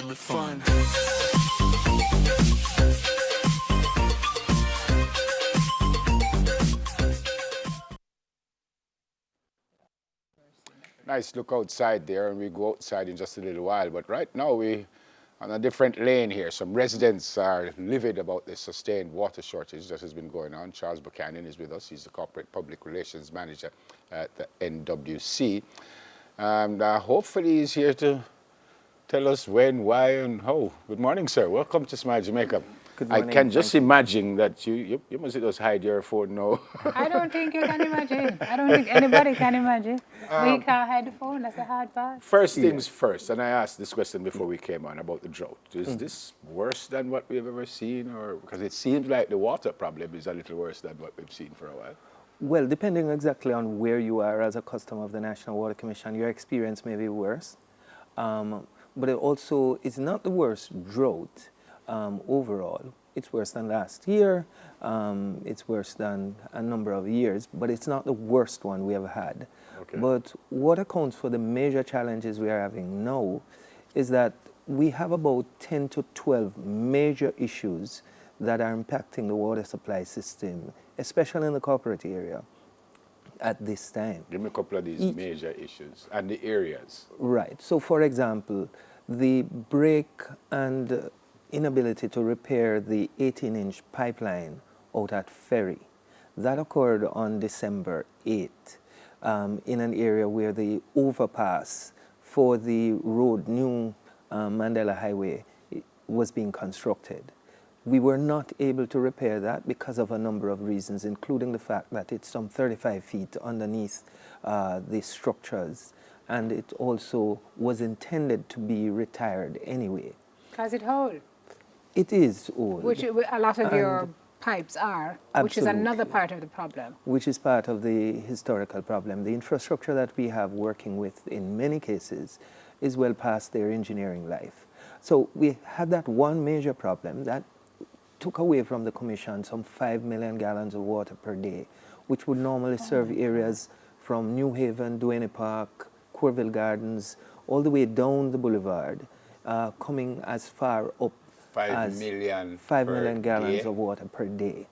feel it fun. Nice look outside there, and we go outside in just a little while. But right now we on a different lane here. Some residents are livid about the sustained water shortage that has been going on. Charles Buchanan is with us. He's the Corporate Public Relations Manager at the NWC. And hopefully he's here to tell us when, why, and how. Good morning, sir. Welcome to Smile Jamaica. Good I morning. can just imagine that you must just hide your phone now. I don't think you can imagine. I don't think anybody can imagine. But you can't hide the phone. That's the hard part. First things first, and I asked this question before we came on about the drought. Is this worse than what we've ever seen? Or because it seems like the water problem is a little worse than what we've seen for a while. Well, depending exactly on where you are as a customer of the National Water Commission, your experience may be worse. But it also is not the worst drought overall. It's worse than last year. It's worse than a number of years, but it's not the worst one we have had. Okay. But what accounts for the major challenges we are having now is that we have about 10 to 12 major issues that are impacting the water supply system, especially in the corporate area at this time. Give me a couple of these major issues and the areas. Right. So, for example, the break and inability to repair the 18-inch pipeline out at Ferry. That occurred on December 8th in an area where the overpass for the road, new Mandela Highway, was being constructed. We were not able to repair that because of a number of reasons, including the fact that it's some 35 feet underneath the structures, and it also was intended to be retired anyway. Because it's old. It is old. Which a lot of your pipes are, which is another Absolutely. part of the problem. Which is part of the historical problem. The infrastructure that we have working with, in many cases, is well past their engineering life. So we had that one major problem that took away from the Commission some 5 million gallons of water per day, which would normally serve areas from New Haven, Duane Park, Corville Gardens, all the way down the boulevard, coming as far up 5 million 5 per million gallons day? of water per day.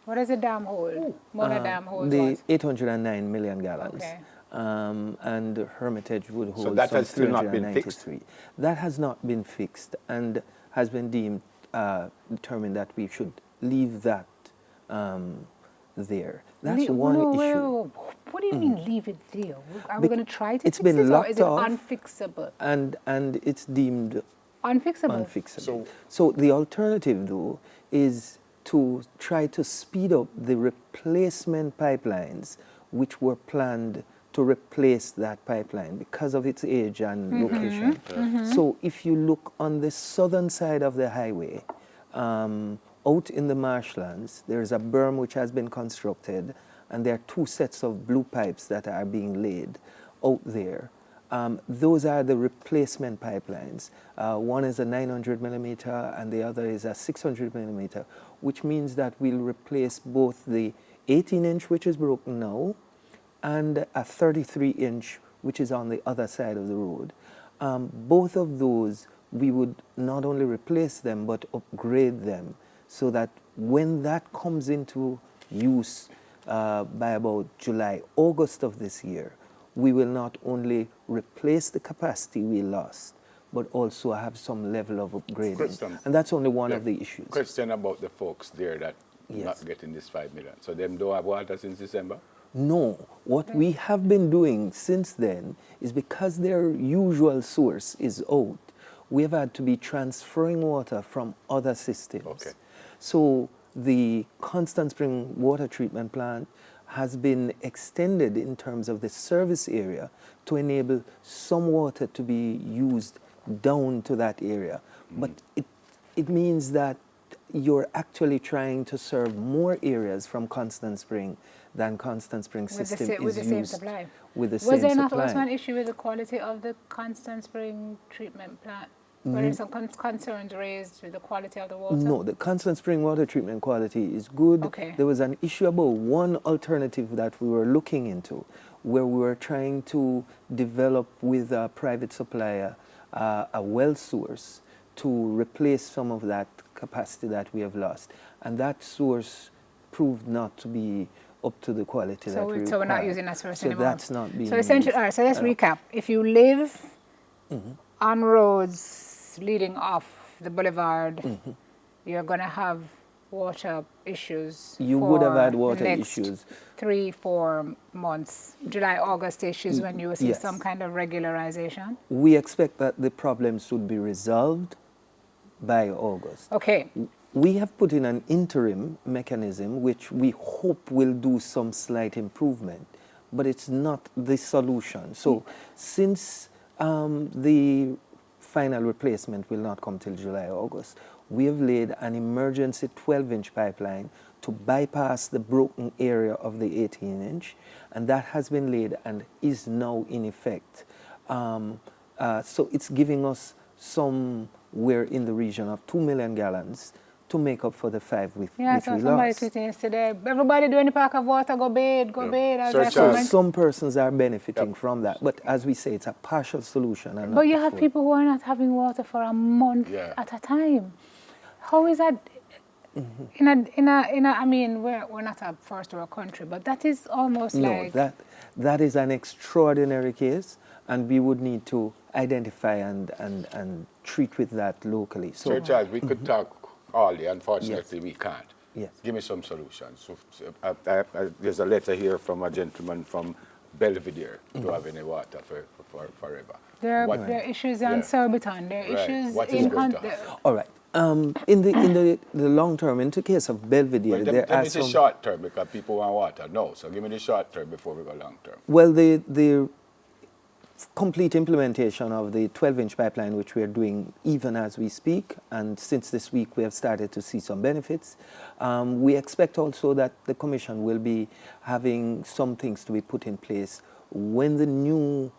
What does a dam hold? Mona Dam holds The what? 809 million gallons. Okay. And Hermitage would hold So that some has still not been fixed? 393. That has not been fixed and has been determined that we should leave that there. That's one issue. What do you mean leave it there? Are we going to try to It's fix been it, or locked is it off. unfixable? And it's deemed Unfixable. unfixable. So the alternative, though, is to try to speed up the replacement pipelines which were planned to replace that pipeline because of its age and location. So if you look on the southern side of the highway, out in the marshlands, there's a berm which has been constructed, and there are two sets of blue pipes that are being laid out there. Those are the replacement pipelines. One is a 900 millimeter and the other is a 600 millimeter, which means that we'll replace both the 18-inch, which is broken now, and a 33-inch, which is on the other side of the road. Both of those, we would not only replace them, but upgrade them so that when that comes into use by about July, August of this year, we will not only replace the capacity we lost, but also have some level of upgrading. Question. And that's only one of the issues. Question about the folks there that Yes. not getting this 5 million. So them don't have water since December? No, what we have been doing since then is because their usual source is out, we have had to be transferring water from other systems. Okay. So the Constant Spring water treatment plant has been extended in terms of the service area to enable some water to be used down to that area. But it means that you're actually trying to serve more areas from Constant Spring than Constant Spring system is with the same used supply. with the Was same there not supply. also an issue with the quality of the Constant Spring treatment plant? Were there some concerns raised with the quality of the water? No, the Constant Spring water treatment quality is good. Okay. There was an issue about one alternative that we were looking into, where we were trying to develop with a private supplier a well source to replace some of that capacity that we have lost. And that source proved not to be up to the quality that we require. So we're not using that source anymore. So that's not being So essentially, used. all right, so let's recap. If you live on roads leading off the boulevard, you're going to have water issues. You would have had for water the next issues. 3-4 months. July, August issues when you will see Yes. some kind of regularization. We expect that the problems would be resolved by August. Okay. We have put in an interim mechanism which we hope will do some slight improvement, but it's not the solution. So since the final replacement will not come till July, August, we have laid an emergency 12-inch pipeline to bypass the broken area of the 18-inch, and that has been laid and is now in effect. So it's giving us somewhere in the region of 2 million gallons to make up for the 5 which we So somebody lost. tweeted yesterday, everybody do any pack of water, go bathe, go bathe. As I So So comment. some persons are benefiting from that, but as we say, it's a partial solution. And But not you the have full. people who are not having water for a month at a time. How is that? I mean, we're not a first world country, but that is almost No, like that is an extraordinary case, and we would need to identify and treat with that locally. Sir Charles, we could talk all day. Unfortunately, we can't. Yes. Give me some solutions. So, there's a letter here from a gentleman from Belvedere to have any water for forever. there are issues on Surbiton, there are issues What is in going to Hunt. happen? All right. In the long term, in the case of Belvedere, Well, there tell are me the some. short term because people want water. No, so give me the short term before we go long term. Well, the complete implementation of the 12-inch pipeline, which we are doing even as we speak, and since this week we have started to see some benefits. We expect also that the Commission will be having some things to be put in place when the new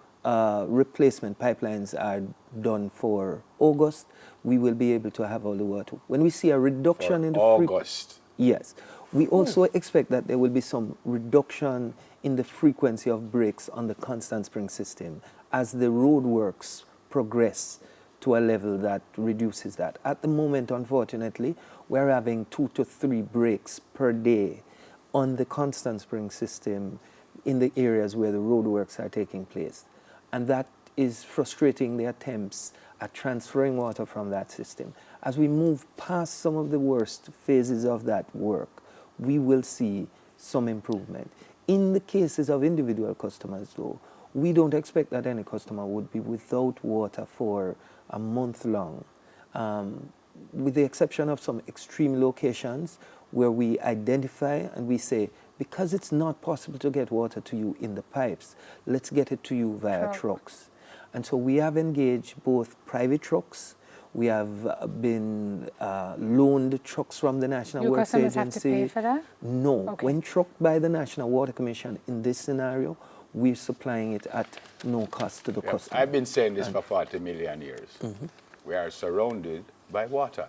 replacement pipelines are done for August. We will be able to have all the water. When we see a reduction For in the August. Yes. We also expect that there will be some reduction in the frequency of breaks on the constant spring system as the roadworks progress to a level that reduces that. At the moment, unfortunately, we're having 2 to 3 breaks per day on the constant spring system in the areas where the roadworks are taking place. And that is frustrating the attempts at transferring water from that system. As we move past some of the worst phases of that work, we will see some improvement. In the cases of individual customers, though, we don't expect that any customer would be without water for a month long, with the exception of some extreme locations where we identify and we say, because it's not possible to get water to you in the pipes, let's get it to you via trucks. And so we have engaged both private trucks. We have been loaned trucks from the National Works Agency. Customers have to pay for that? No. Okay. When trucked by the National Water Commission in this scenario, we're supplying it at no cost to the customer. I've been saying this for 40 million years. We are surrounded by water.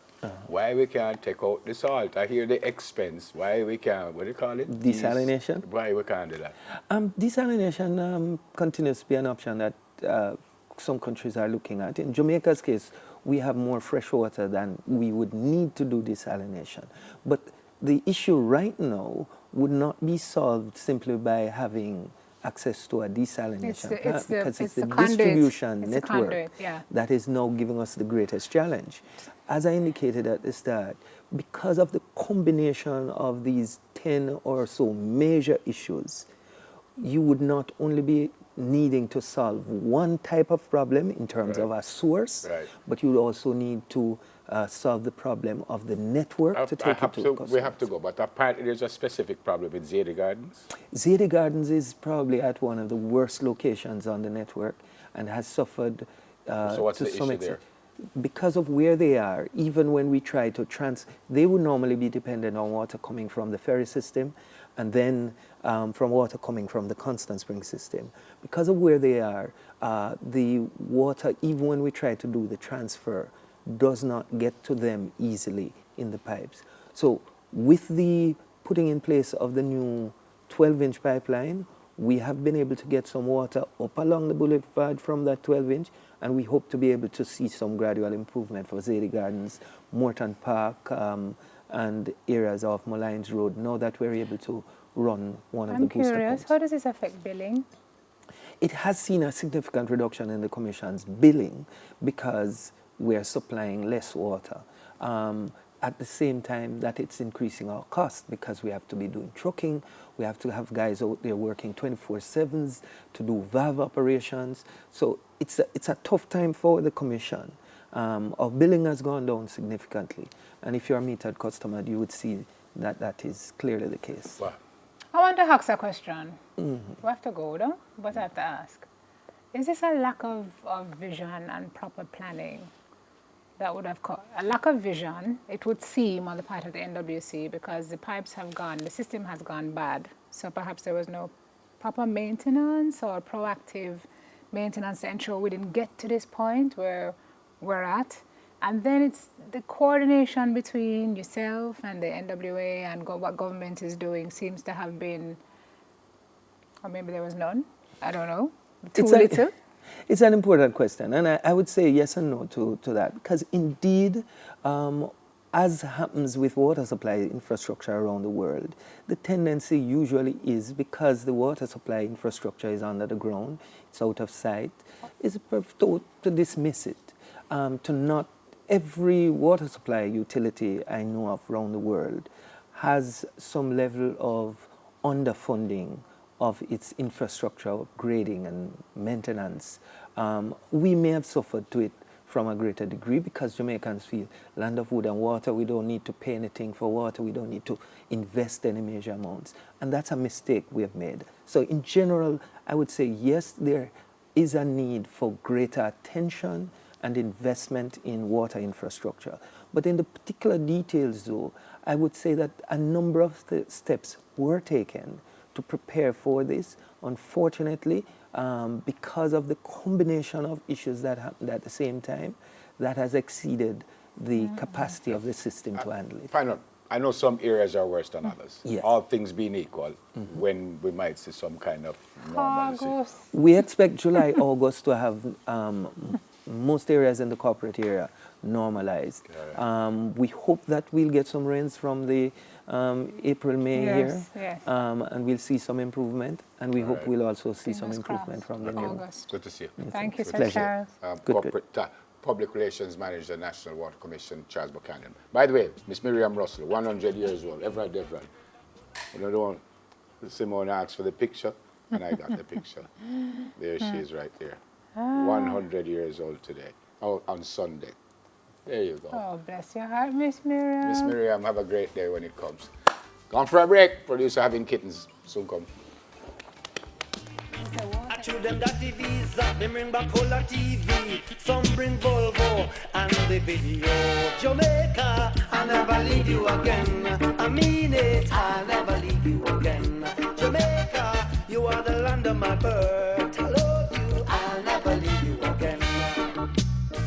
Why we can't take out the salt? I hear the expense. Why we can't, what do you call it? Desalination? Why we can't do that? Desalination continues to be an option that some countries are looking at. In Jamaica's case, we have more fresh water than we would need to do desalination. But the issue right now would not be solved simply by having access to a desalination plant, because it's the distribution network that is now giving us the greatest challenge. As I indicated at the start, because of the combination of these 10 or so major issues, you would not only be needing to solve one type of problem in terms of a source, but you would also need to solve the problem of the network to take it to customers. We have to go, but apparently there's a specific problem with Zeta Gardens. Zeta Gardens is probably at one of the worst locations on the network and has suffered So what's to the some issue extent. there? Because of where they are, even when we try to they would normally be dependent on water coming from the ferry system and then from water coming from the constant spring system. Because of where they are, the water, even when we try to do the transfer, does not get to them easily in the pipes. So with the putting in place of the new 12-inch pipeline, we have been able to get some water up along the boulevard from that 12-inch, and we hope to be able to see some gradual improvement for Zadie Gardens, Morton Park, and areas of Mullines Road, now that we're able to run one of the booster curious, pumps. how does this affect billing? It has seen a significant reduction in the Commission's billing because we're supplying less water. At the same time that it's increasing our cost because we have to be doing trucking, we have to have guys out there working 24/7s to do valve operations. So it's a tough time for the Commission. Our billing has gone down significantly. And if you're a metered customer, you would see that that is clearly the case. Wow. I want to ask a question. We have to go, though, but I have to ask. Is this a lack of vision and proper planning that would have caused a lack of vision, it would seem, on the part of the NWC, because the pipes have gone, the system has gone bad. So perhaps there was no proper maintenance or proactive maintenance to ensure we didn't get to this point where we're at. And then it's the coordination between yourself and the NWA and what government is doing seems to have been, or maybe there was none, I don't know, too little. It's an important question, and I would say yes and no to that, because indeed, as happens with water supply infrastructure around the world, the tendency usually is, because the water supply infrastructure is under the ground, it's out of sight, is to dismiss it, to not. Every water supply utility I know of around the world has some level of underfunding of its infrastructure upgrading and maintenance. We may have suffered to it from a greater degree because Jamaicans feel land of wood and water, we don't need to pay anything for water, we don't need to invest any major amounts. And that's a mistake we have made. So in general, I would say yes, there is a need for greater attention and investment in water infrastructure. But in the particular details, though, I would say that a number of steps were taken to prepare for this. Unfortunately, because of the combination of issues that happened at the same time, that has exceeded the capacity of the system to handle it. Final. I know some areas are worse than others. Yes. All things being equal, when we might see some kind of normalcy. We expect July, August to have most areas in the corporate area normalized. We hope that we'll get some rains from the April, May here, and we'll see some improvement, and we hope we'll also see some improvement from the new. Good to see you. Thank you, Sir Charles. Corporate Public Relations Manager, National Water Commission, Charles Buchanan. By the way, Miss Miriam Russell, 100 years old, Everard. You know, the one, Simone asked for the picture, and I got the picture. There she is right there. 100 years old today, on Sunday. There you go. Oh, bless your heart, Miss Miriam. Miss Miriam, have a great day when it comes. Gone for a break. Producer having kittens. Soon come. I show them that TVs, they bring back color TV. Some bring Volvo and the video. Jamaica, I'll never leave you again. I mean it, I'll never leave you again. Jamaica, you are the land of my birth.